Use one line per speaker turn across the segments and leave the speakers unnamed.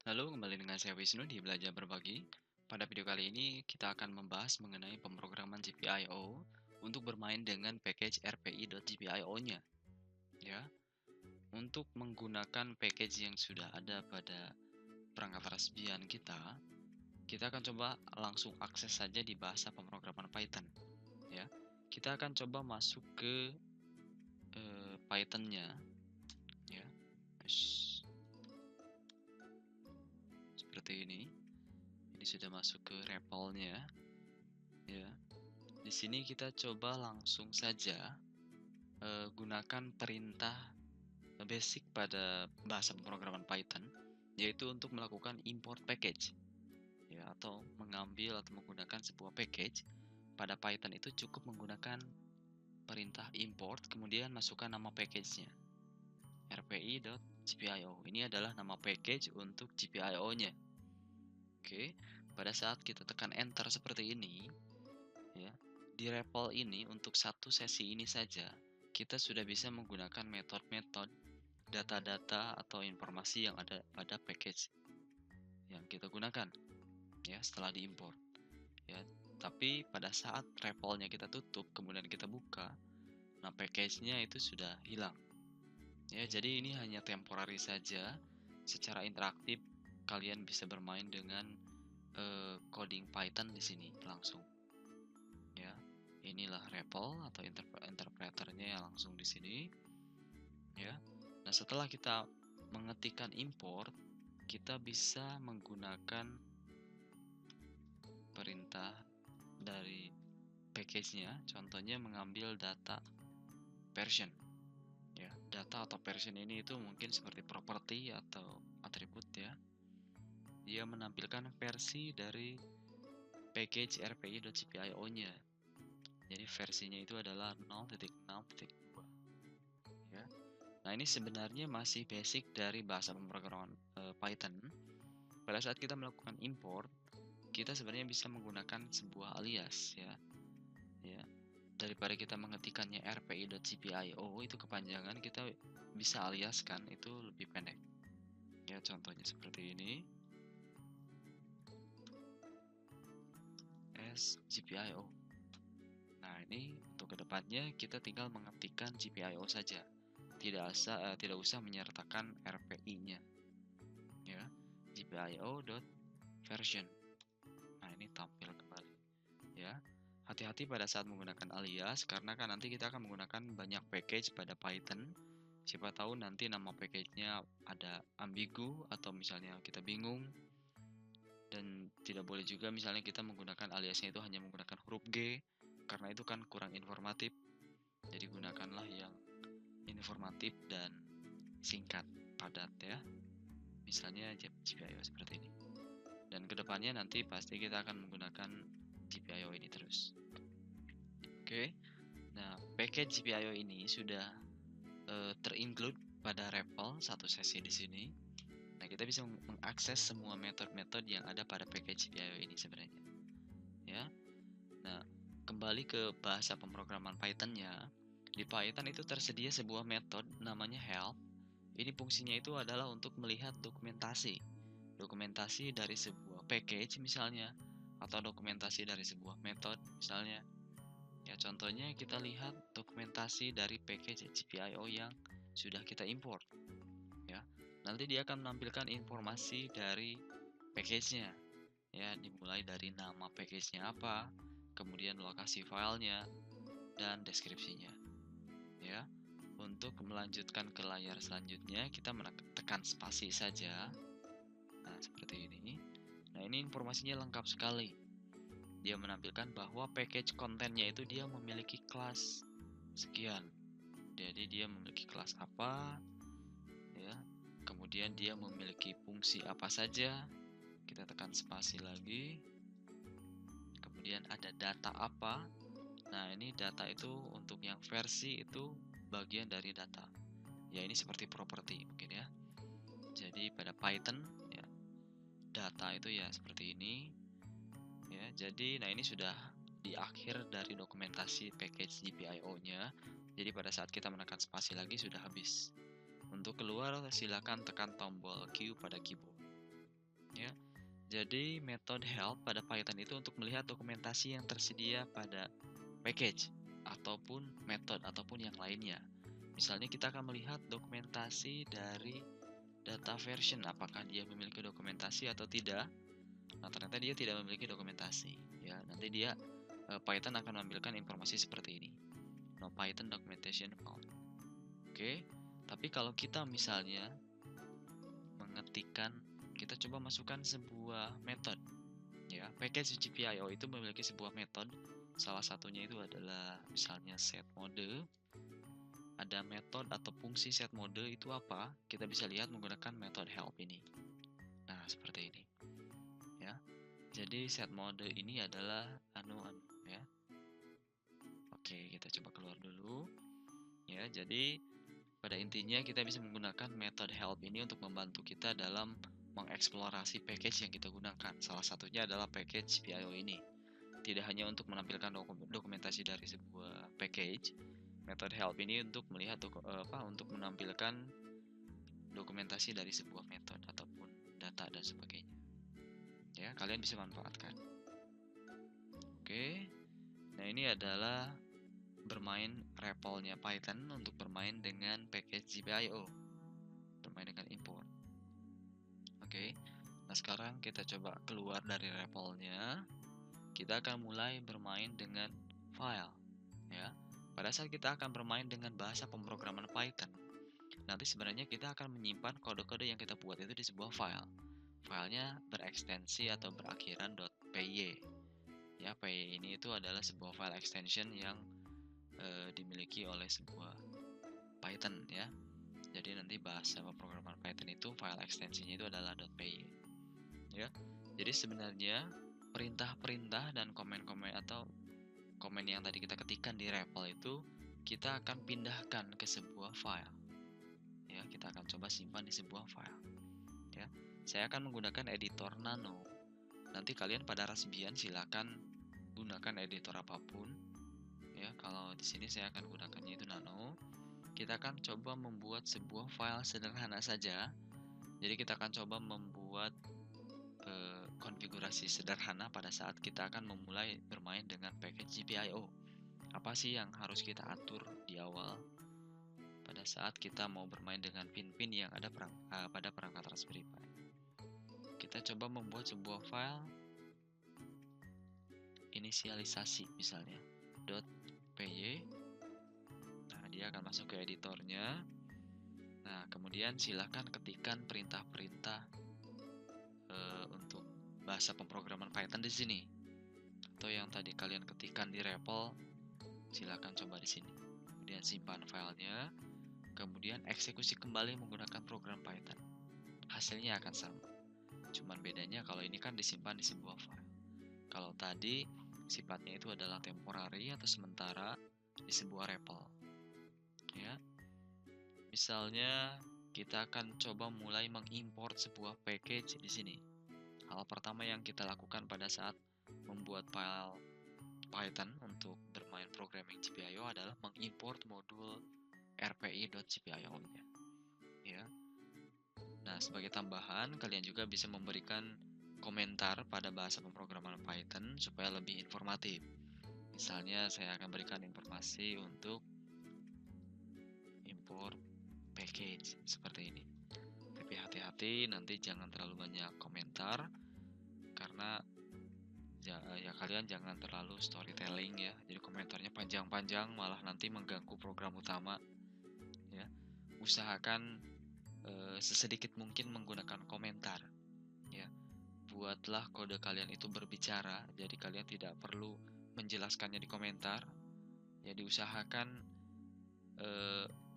Halo, kembali dengan saya Wisnu di Belajar Berbagi. Pada video kali ini, kita akan membahas mengenai pemrograman GPIO untuk bermain dengan package rpi.gpio-nya. Ya, untuk menggunakan package yang sudah ada pada perangkat Raspbian kita akan coba langsung akses saja di bahasa pemrograman Python. Ya, kita akan coba masuk ke Python-nya. Ya, seperti ini. Ini sudah masuk ke REPL-nya. Ya. Di sini kita coba langsung saja gunakan perintah basic pada bahasa pemrograman Python, yaitu untuk melakukan import package. Ya, atau mengambil atau menggunakan sebuah package. Pada Python itu cukup menggunakan perintah import, kemudian masukkan nama package-nya. rpi.gpio. Ini adalah nama package untuk GPIO-nya. Oke, pada saat kita tekan enter seperti ini, ya, di REPL ini untuk satu sesi ini saja, kita sudah bisa menggunakan metode-metode data-data atau informasi yang ada pada package yang kita gunakan, ya, setelah diimpor. Ya, tapi pada saat REPL-nya kita tutup, kemudian kita buka, nah package-nya itu sudah hilang. Ya, jadi ini hanya temporary saja. Secara interaktif, kalian bisa bermain dengan coding Python di sini langsung. Ya, inilah REPL atau interpreternya yang langsung di sini. Ya, nah setelah kita mengetikkan import, kita bisa menggunakan perintah dari package-nya. Contohnya mengambil data version. Ya, data atau version ini itu mungkin seperti property atau atribut ya. Dia menampilkan versi dari package rpi.gpio-nya. Jadi versinya itu adalah 0.6.2. Ya. Nah, ini sebenarnya masih basic dari bahasa pemrograman Python. Pada saat kita melakukan import, kita sebenarnya bisa menggunakan sebuah alias ya. Ya. Daripada kita mengetikkannya rpi.gpio itu kepanjangan, kita bisa aliaskan itu lebih pendek. Ya, contohnya seperti ini. sgpio. Nah, ini untuk kedepannya kita tinggal mengetikkan GPIO saja. Tidak usah menyertakan RPI-nya. Ya, GPIO.version. Nah, ini tampil kembali. Ya, hati-hati pada saat menggunakan alias karena kan nanti kita akan menggunakan banyak package pada Python. Siapa tahu nanti nama package-nya ada ambigu atau misalnya kita bingung. Dan tidak boleh juga misalnya kita menggunakan aliasnya itu hanya menggunakan huruf G karena itu kan kurang informatif. Jadi gunakanlah yang informatif dan singkat, padat ya. Misalnya GPIO seperti ini. Dan kedepannya nanti pasti kita akan menggunakan GPIO ini terus. Oke. Nah, package GPIO ini sudah terinclude pada REPL satu sesi di sini. Nah, kita bisa mengakses semua metode-metode yang ada pada package GPIO ini sebenarnya. Ya. Nah, kembali ke bahasa pemrograman Python-nya. Di Python itu tersedia sebuah metode namanya help. Ini fungsinya itu adalah untuk melihat dokumentasi. Dokumentasi dari sebuah package misalnya, atau dokumentasi dari sebuah metode misalnya. Ya, contohnya kita lihat dokumentasi dari package GPIO yang sudah kita import. Ya, nanti dia akan menampilkan informasi dari package-nya. Ya, dimulai dari nama package-nya apa, kemudian lokasi filenya, dan deskripsinya. Ya, untuk melanjutkan ke layar selanjutnya, kita tekan spasi saja. Nah, seperti ini. Nah, ini informasinya lengkap sekali. Dia menampilkan bahwa package kontennya itu dia memiliki kelas sekian. Jadi dia memiliki kelas apa, ya. Kemudian dia memiliki fungsi apa saja. Kita tekan spasi lagi. Kemudian ada data apa. Nah, ini data itu untuk yang versi itu bagian dari data. Ya, ini seperti properti mungkin ya. Jadi pada Python ya, data itu ya seperti ini. Ya, jadi nah ini sudah di akhir dari dokumentasi package GPIO-nya. Jadi pada saat kita menekan spasi lagi sudah habis. Untuk keluar silakan tekan tombol Q pada keyboard. ya. Jadi method help pada Python itu untuk melihat dokumentasi yang tersedia pada package ataupun method ataupun yang lainnya. Misalnya kita akan melihat dokumentasi dari data version, apakah dia memiliki dokumentasi atau tidak. Nah, ternyata dia tidak memiliki dokumentasi, ya. Nanti dia Python akan menampilkan informasi seperti ini. No Python documentation found. Oke. Tapi kalau kita misalnya mengetikkan, kita coba masukkan sebuah method, ya. Package GPIO itu memiliki sebuah method. Salah satunya itu adalah misalnya set mode. Ada metode atau fungsi set mode itu apa? Kita bisa lihat menggunakan metode help ini. Nah, seperti ini. Ya. Jadi set mode ini adalah ya. Oke, kita coba keluar dulu. Ya, jadi pada intinya kita bisa menggunakan metode help ini untuk membantu kita dalam mengeksplorasi package yang kita gunakan. Salah satunya adalah package PIO ini. Tidak hanya untuk menampilkan dokumentasi dari sebuah package, metode help ini untuk melihat untuk menampilkan dokumentasi dari sebuah metode ataupun data dan sebagainya. Ya, kalian bisa manfaatkan. Oke. Nah, ini adalah bermain REPL-nya Python untuk bermain dengan package GPIO. Bermain dengan import. Oke. Nah, sekarang kita coba keluar dari REPL-nya. Kita akan mulai bermain dengan file, ya. Pada saat kita akan bermain dengan bahasa pemrograman Python, nanti sebenarnya kita akan menyimpan kode-kode yang kita buat itu di sebuah file. Filenya berekstensi atau berakhiran .py. Ya, py ini itu adalah sebuah file extension yang dimiliki oleh sebuah Python, ya. Jadi nanti bahasa pemrograman Python itu file ekstensinya itu adalah .py. Ya. Jadi sebenarnya perintah-perintah dan komen-komen atau komen yang tadi kita ketikkan di REPL itu kita akan pindahkan ke sebuah file. Ya, kita akan coba simpan di sebuah file. Ya. Saya akan menggunakan editor Nano. Nanti kalian pada Raspbian silakan gunakan editor apapun. Ya, kalau di sini saya akan gunakannya itu Nano. Kita akan coba membuat sebuah file sederhana saja. Jadi kita akan coba membuat konfigurasi sederhana pada saat kita akan memulai bermain dengan package GPIO. Apa sih yang harus kita atur di awal pada saat kita mau bermain dengan pin-pin yang ada pada perangkat Raspberry Pi? Kita coba membuat sebuah file inisialisasi misalnya .py. Nah, dia akan masuk ke editornya. Nah, kemudian silakan ketikkan perintah-perintah untuk bahasa pemrograman Python di sini. Atau yang tadi kalian ketikkan di REPL, silakan coba di sini. Kemudian simpan filenya, kemudian eksekusi kembali menggunakan program Python. Hasilnya akan sama. Cuman bedanya kalau ini kan disimpan di sebuah file. Kalau tadi sifatnya itu adalah temporary atau sementara di sebuah REPL. Ya. Misalnya kita akan coba mulai mengimport sebuah package di sini. Hal pertama yang kita lakukan pada saat membuat file Python untuk bermain programming GPIO adalah mengimport modul rpi.gpio-nya. Ya. Nah, sebagai tambahan, kalian juga bisa memberikan komentar pada bahasa pemrograman Python supaya lebih informatif. Misalnya, saya akan berikan informasi untuk import package seperti ini. Tapi hati-hati, nanti jangan terlalu banyak komentar karena ya kalian jangan terlalu storytelling, ya. Jadi komentarnya panjang-panjang malah nanti mengganggu program utama, ya. Usahakan sesedikit mungkin menggunakan komentar, ya. Buatlah kode kalian itu berbicara, jadi kalian tidak perlu menjelaskannya di komentar. Ya, diusahakan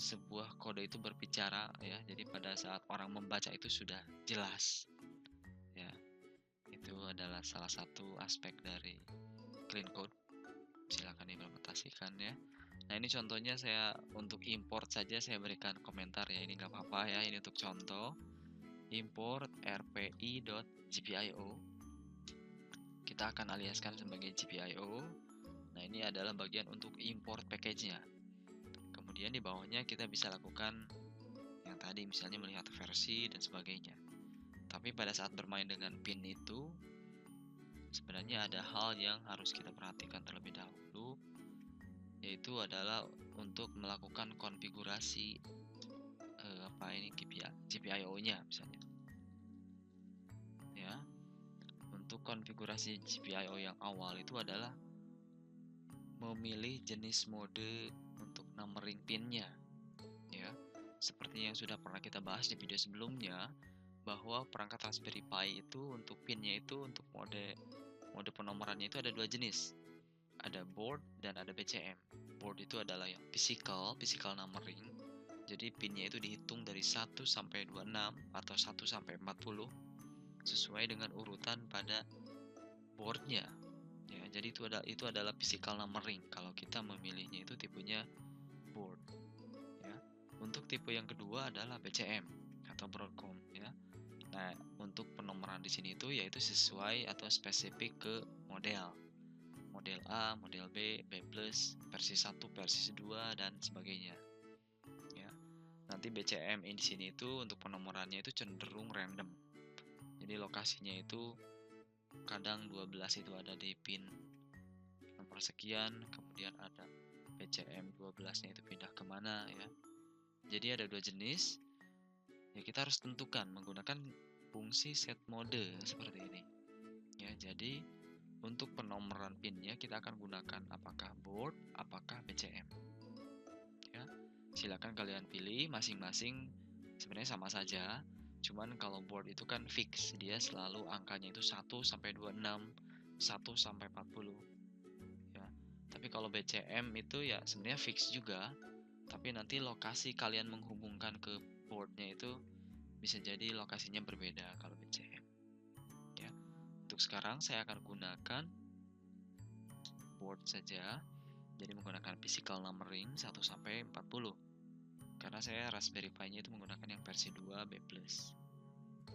sebuah kode itu berbicara, ya. Jadi pada saat orang membaca itu sudah jelas, ya. Itu adalah salah satu aspek dari clean code. Silakan implementasikan, ya. Nah, ini contohnya saya untuk import saja saya berikan komentar, ya. Ini nggak apa-apa, ya. Ini untuk contoh. Import rpi.gpio. Kita akan aliaskan sebagai GPIO. Nah, ini adalah bagian untuk import package-nya. Kemudian di bawahnya kita bisa lakukan yang tadi, misalnya melihat versi dan sebagainya. Tapi pada saat bermain dengan pin itu sebenarnya ada hal yang harus kita perhatikan terlebih dahulu, yaitu adalah untuk melakukan konfigurasi GPIO-nya misalnya. Ya, untuk konfigurasi GPIO yang awal itu adalah memilih jenis mode untuk numbering pinnya. Ya, seperti yang sudah pernah kita bahas di video sebelumnya, bahwa perangkat Raspberry Pi itu untuk pinnya itu untuk mode penomorannya itu ada dua jenis. Ada board dan ada BCM. Board itu adalah yang physical numbering. Jadi pinnya itu dihitung dari 1 sampai 26 atau 1 sampai 40 sesuai dengan urutan pada boardnya. Ya, jadi itu adalah physical numbering. Kalau kita memilihnya itu tipenya board. Ya. Untuk tipe yang kedua adalah BCM atau Broadcom. Ya. Nah, untuk penomoran di sini itu yaitu sesuai atau spesifik ke model. Model A, model B, B+, versi 1, versi 2 dan sebagainya. Ya. Nanti BCM di sini itu untuk penomorannya itu cenderung random. Jadi lokasinya itu kadang 12 itu ada di pin nomor sekian, kemudian ada BCM 12-nya itu pindah kemana ya. Jadi ada dua jenis. Ya kita harus tentukan menggunakan fungsi set mode seperti ini. Ya, jadi untuk penomoran pinnya kita akan gunakan apakah board, apakah BCM. Ya, silakan kalian pilih masing-masing. Sebenarnya sama saja, cuman kalau board itu kan fix, dia selalu angkanya itu 1 sampai 26, 1 sampai 40. Ya. Tapi kalau BCM itu ya sebenarnya fix juga, tapi nanti lokasi kalian menghubungkan ke boardnya itu bisa jadi lokasinya berbeda kalau BCM. Ya. Untuk sekarang saya akan gunakan board saja, jadi menggunakan physical numbering 1 sampai 40. Karena saya Raspberry Pi-nya itu menggunakan yang versi 2 B+.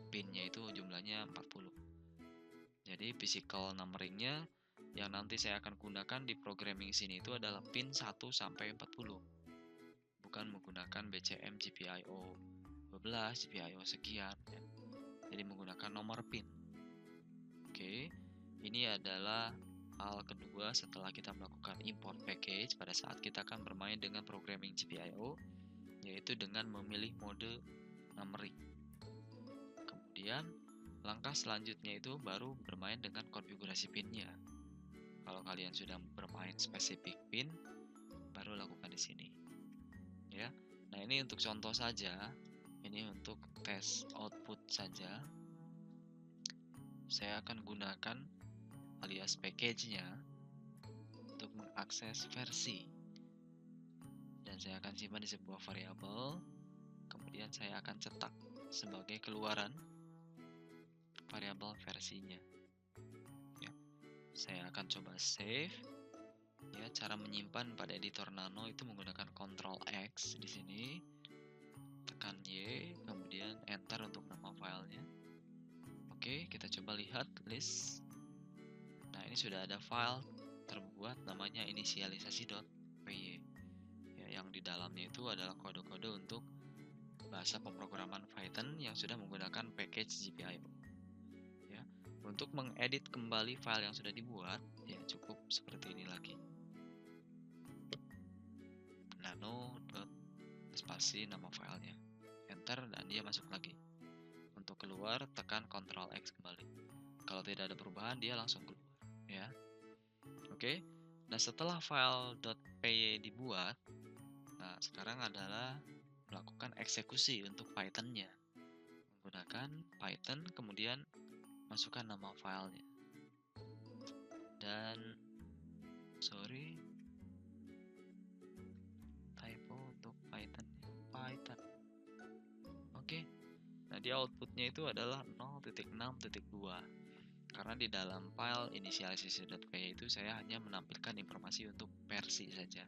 Pin-nya itu jumlahnya 40. Jadi physical numbering-nya yang nanti saya akan gunakan di programming sini itu adalah pin 1 sampai 40. Bukan menggunakan BCM GPIO 12, GPIO sekian ya. Jadi menggunakan nomor pin. Oke, ini adalah hal kedua setelah kita melakukan import package pada saat kita akan bermain dengan programming GPIO, yaitu dengan memilih mode numbering. Kemudian langkah selanjutnya itu baru bermain dengan konfigurasi pinnya. Kalau kalian sudah bermain spesifik pin, baru lakukan di sini. Ya. Nah, ini untuk contoh saja. Ini untuk tes output saja. Saya akan gunakan alias package-nya untuk mengakses versi. Dan saya akan simpan di sebuah variabel. Kemudian saya akan cetak sebagai keluaran variabel versinya. Ya. Saya akan coba save. Ya, cara menyimpan pada editor Nano itu menggunakan Ctrl X di sini. Tekan Y, kemudian enter untuk nama filenya. Oke, kita coba lihat list. Nah, ini sudah ada file terbuat namanya inisialisasi.py. Ya, yang di dalamnya itu adalah kode-kode untuk bahasa pemrograman Python yang sudah menggunakan package GPIO. Ya, untuk mengedit kembali file yang sudah dibuat, ya cukup seperti ini lagi. Nano.spasi nama filenya. Enter dan dia masuk lagi. Untuk keluar tekan Ctrl X kembali. Kalau tidak ada perubahan dia langsung keluar ya. Oke. Nah, setelah file.py dibuat, nah sekarang adalah melakukan eksekusi untuk Python-nya. Menggunakan Python kemudian masukkan nama filenya. Dan typo untuk Python. Oke. Nah, di outputnya itu adalah 0.6.2. Karena di dalam file inisialisasi.py itu saya hanya menampilkan informasi untuk versi saja.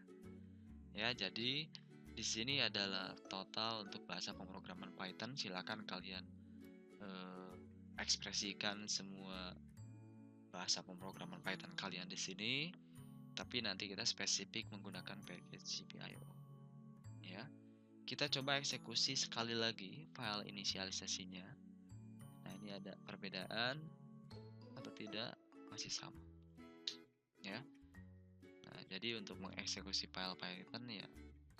Ya, jadi di sini adalah total untuk bahasa pemrograman Python. Silakan kalian ekspresikan semua bahasa pemrograman Python kalian di sini. Tapi nanti kita spesifik menggunakan package GPIO. Ya. Kita coba eksekusi sekali lagi file inisialisasinya. Nah, ini ini ada perbedaan atau tidak, masih sama ya. Nah, jadi untuk mengeksekusi file Python ya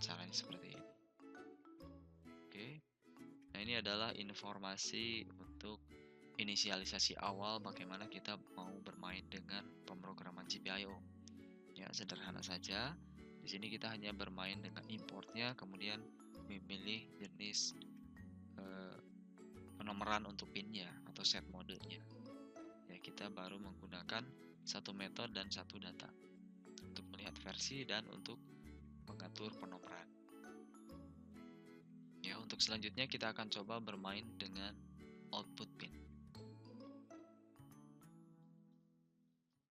caranya seperti ini. Oke. Nah, ini adalah informasi untuk inisialisasi awal bagaimana kita mau bermain dengan pemrograman GPIO. Ya, sederhana saja. Di sini kita hanya bermain dengan importnya, kemudian memilih jenis penomoran untuk pinnya atau set modenya. Ya, kita baru menggunakan satu metode dan satu data untuk melihat versi dan untuk mengatur penomoran. Ya, untuk selanjutnya kita akan coba bermain dengan output pin.